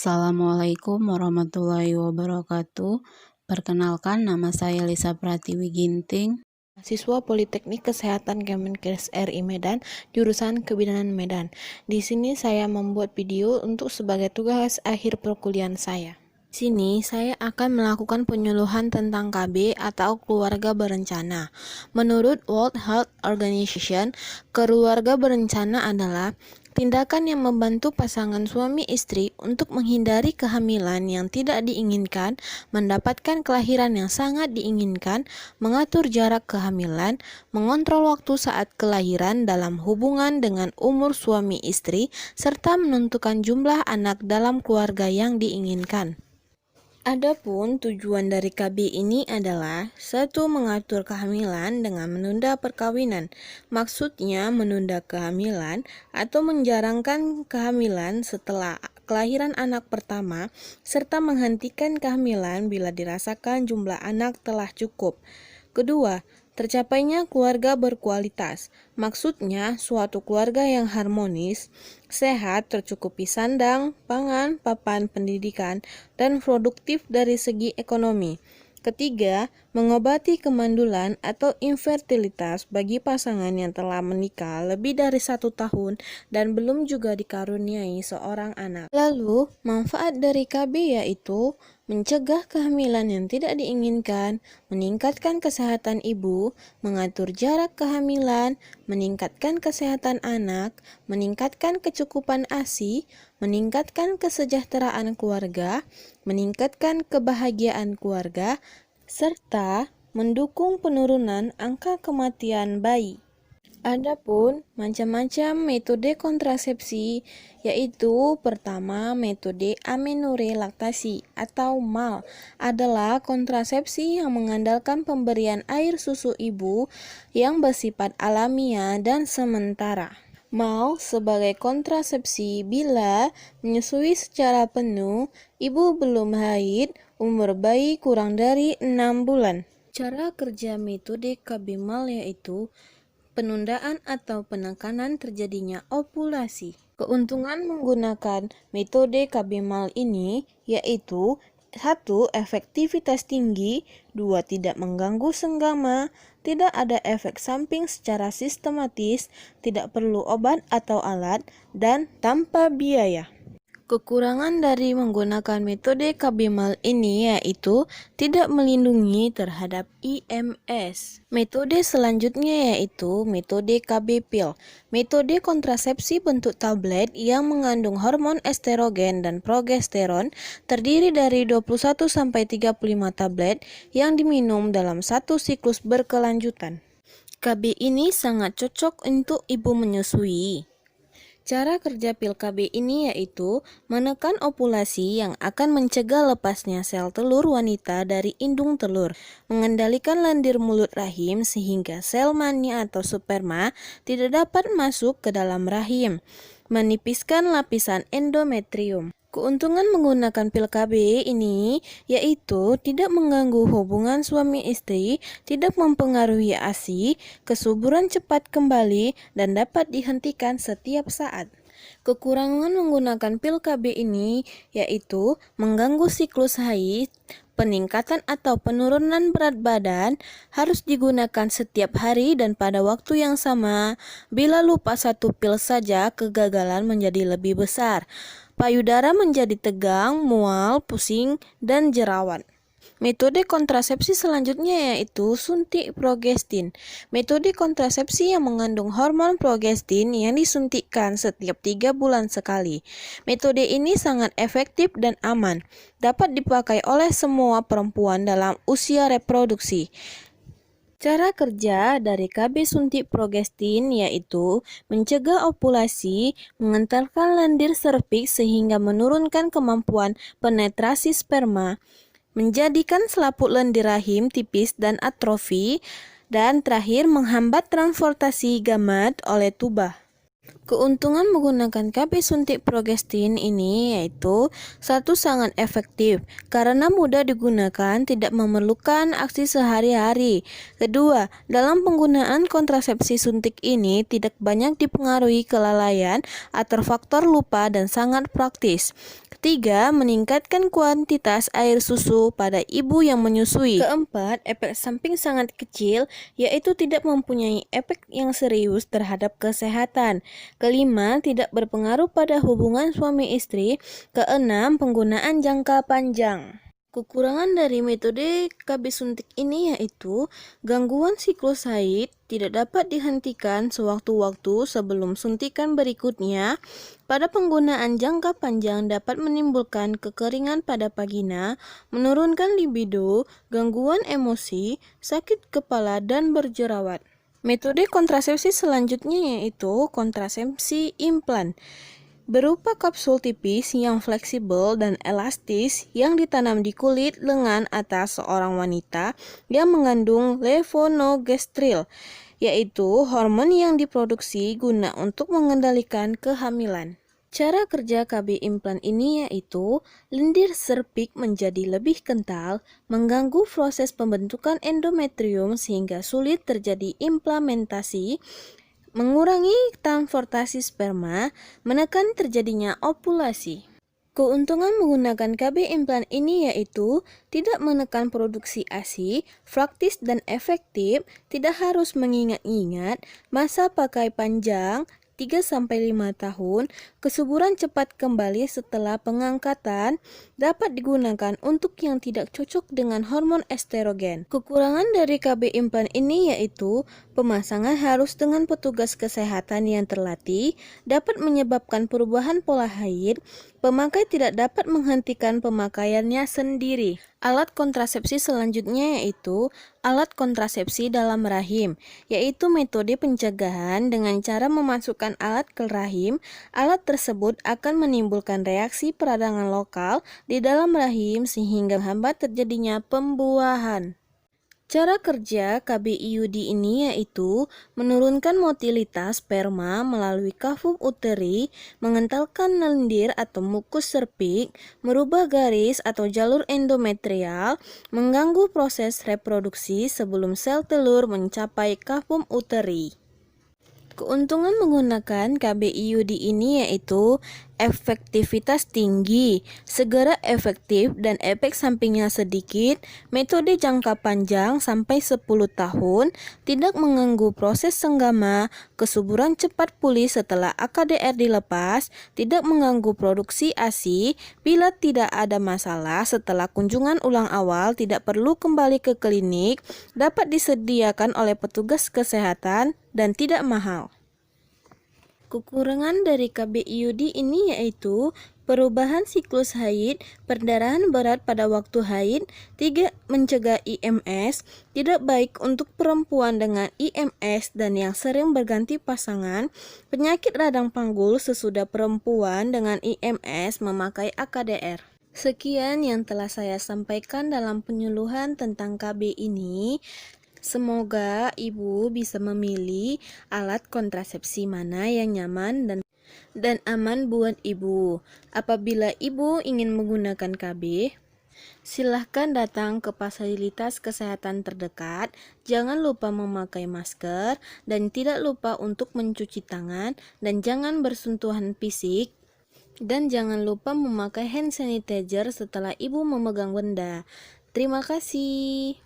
Assalamualaikum warahmatullahi wabarakatuh. Perkenalkan, nama saya Lisa Pratiwi Ginting, Mahasiswa Politeknik Kesehatan Kemenkes RI Medan, jurusan Kebidanan Medan. Di sini saya membuat video untuk sebagai tugas akhir perkuliahan saya. Di sini saya akan melakukan penyuluhan tentang KB atau keluarga berencana. Menurut World Health Organization, keluarga berencana adalah tindakan yang membantu pasangan suami istri untuk menghindari kehamilan yang tidak diinginkan, mendapatkan kelahiran yang sangat diinginkan, mengatur jarak kehamilan, mengontrol waktu saat kelahiran dalam hubungan dengan umur suami istri, serta menentukan jumlah anak dalam keluarga yang diinginkan. Adapun tujuan dari KB ini adalah satu, mengatur kehamilan dengan menunda perkawinan. Maksudnya menunda kehamilan atau menjarangkan kehamilan setelah kelahiran anak pertama, serta menghentikan kehamilan bila dirasakan jumlah anak telah cukup. Kedua, tercapainya keluarga berkualitas. Maksudnya suatu keluarga yang harmonis, sehat, tercukupi sandang, pangan, papan pendidikan, dan produktif dari segi ekonomi. Ketiga, mengobati kemandulan atau infertilitas bagi pasangan yang telah menikah lebih dari 1 tahun dan belum juga dikaruniai seorang anak. Lalu, manfaat dari KB yaitu mencegah kehamilan yang tidak diinginkan, meningkatkan kesehatan ibu, mengatur jarak kehamilan, meningkatkan kesehatan anak, meningkatkan kecukupan ASI, meningkatkan kesejahteraan keluarga, meningkatkan kebahagiaan keluarga, serta mendukung penurunan angka kematian bayi. Adapun macam-macam metode kontrasepsi, yaitu pertama metode amenorrhea laktasi atau MAL adalah kontrasepsi yang mengandalkan pemberian air susu ibu yang bersifat alamiah dan sementara. MAL sebagai kontrasepsi bila menyusui secara penuh, ibu belum haid, umur bayi kurang dari 6 bulan. Cara kerja metode KB MAL yaitu penundaan atau penekanan terjadinya ovulasi. Keuntungan menggunakan metode KB MAL ini yaitu 1. Efektivitas tinggi, 2. Tidak mengganggu senggama, tidak ada efek samping secara sistematis, tidak perlu obat atau alat, dan tanpa biaya. Kekurangan dari menggunakan metode KB MAL ini yaitu tidak melindungi terhadap IMS. Metode selanjutnya yaitu metode KB Pill. Metode kontrasepsi bentuk tablet yang mengandung hormon estrogen dan progesteron, terdiri dari 21-35 tablet yang diminum dalam satu siklus berkelanjutan. KB ini sangat cocok untuk ibu menyusui. Cara kerja pil KB ini yaitu menekan ovulasi yang akan mencegah lepasnya sel telur wanita dari indung telur, mengendalikan lendir mulut rahim sehingga sel mani atau sperma tidak dapat masuk ke dalam rahim, menipiskan lapisan endometrium. Keuntungan menggunakan pil KB ini yaitu tidak mengganggu hubungan suami istri, tidak mempengaruhi ASI, kesuburan cepat kembali, dan dapat dihentikan setiap saat. Kekurangan menggunakan pil KB ini yaitu mengganggu siklus haid, peningkatan atau penurunan berat badan, harus digunakan setiap hari dan pada waktu yang sama. Bila lupa satu pil saja, kegagalan menjadi lebih besar. Payudara menjadi tegang, mual, pusing, dan jerawat. Metode kontrasepsi selanjutnya yaitu suntik progestin. Metode kontrasepsi yang mengandung hormon progestin yang disuntikkan setiap 3 bulan sekali. Metode ini sangat efektif dan aman, dapat dipakai oleh semua perempuan dalam usia reproduksi. Cara kerja dari KB suntik progestin yaitu mencegah ovulasi, mengentalkan lendir serviks sehingga menurunkan kemampuan penetrasi sperma, menjadikan selaput lendir rahim tipis dan atrofi, dan terakhir menghambat transportasi gamet oleh tuba. Keuntungan menggunakan KB suntik progestin ini yaitu satu, sangat efektif karena mudah digunakan, tidak memerlukan aksi sehari-hari. Kedua, dalam penggunaan kontrasepsi suntik ini tidak banyak dipengaruhi kelalaian atau faktor lupa dan sangat praktis. Ketiga, meningkatkan kuantitas air susu pada ibu yang menyusui. Keempat, efek samping sangat kecil, yaitu tidak mempunyai efek yang serius terhadap kesehatan. Kelima, tidak berpengaruh pada hubungan suami istri. Keenam, penggunaan jangka panjang. Kekurangan dari metode KB suntik ini yaitu gangguan siklus haid tidak dapat dihentikan sewaktu-waktu sebelum suntikan berikutnya. Pada penggunaan jangka panjang dapat menimbulkan kekeringan pada vagina, menurunkan libido, gangguan emosi, sakit kepala, dan berjerawat. Metode kontrasepsi selanjutnya yaitu kontrasepsi implan. Berupa kapsul tipis yang fleksibel dan elastis yang ditanam di kulit lengan atas seorang wanita yang mengandung levonorgestrel, yaitu hormon yang diproduksi guna untuk mengendalikan kehamilan. Cara kerja KB implan ini yaitu lendir serviks menjadi lebih kental, mengganggu proses pembentukan endometrium sehingga sulit terjadi implementasi, mengurangi transportasi sperma, menekan terjadinya ovulasi. Keuntungan menggunakan KB implan ini yaitu tidak menekan produksi ASI, praktis dan efektif, tidak harus mengingat-ingat, masa pakai panjang 3-5 tahun, kesuburan cepat kembali setelah pengangkatan, dapat digunakan untuk yang tidak cocok dengan hormon estrogen. Kekurangan dari KB implan ini yaitu pemasangan harus dengan petugas kesehatan yang terlatih, dapat menyebabkan perubahan pola haid, pemakai tidak dapat menghentikan pemakaiannya sendiri. Alat kontrasepsi selanjutnya yaitu alat kontrasepsi dalam rahim, yaitu metode pencegahan dengan cara memasukkan alat ke rahim. Alat tersebut akan menimbulkan reaksi peradangan lokal di dalam rahim sehingga menghambat terjadinya pembuahan. Cara kerja KB IUD ini yaitu menurunkan motilitas sperma melalui kafum uteri, mengentalkan lendir atau mukus serviks, merubah garis atau jalur endometrial, mengganggu proses reproduksi sebelum sel telur mencapai kafum uteri. Keuntungan menggunakan KB IUD ini yaitu efektivitas tinggi, segera efektif dan efek sampingnya sedikit, metode jangka panjang sampai 10 tahun, tidak mengganggu proses senggama, kesuburan cepat pulih setelah AKDR dilepas, tidak mengganggu produksi ASI, bila tidak ada masalah setelah kunjungan ulang awal tidak perlu kembali ke klinik, dapat disediakan oleh petugas kesehatan dan tidak mahal. Kekurangan dari KB IUD ini yaitu perubahan siklus haid, perdarahan berat pada waktu haid, tidak mencegah IMS, tidak baik untuk perempuan dengan IMS dan yang sering berganti pasangan, penyakit radang panggul sesudah perempuan dengan IMS memakai AKDR. Sekian yang telah saya sampaikan dalam penyuluhan tentang KB ini. Semoga ibu bisa memilih alat kontrasepsi mana yang nyaman dan aman buat ibu. Apabila ibu ingin menggunakan KB, silahkan datang ke fasilitas kesehatan terdekat. Jangan lupa memakai masker dan tidak lupa untuk mencuci tangan dan jangan bersentuhan fisik. Dan jangan lupa memakai hand sanitizer setelah ibu memegang benda. Terima kasih.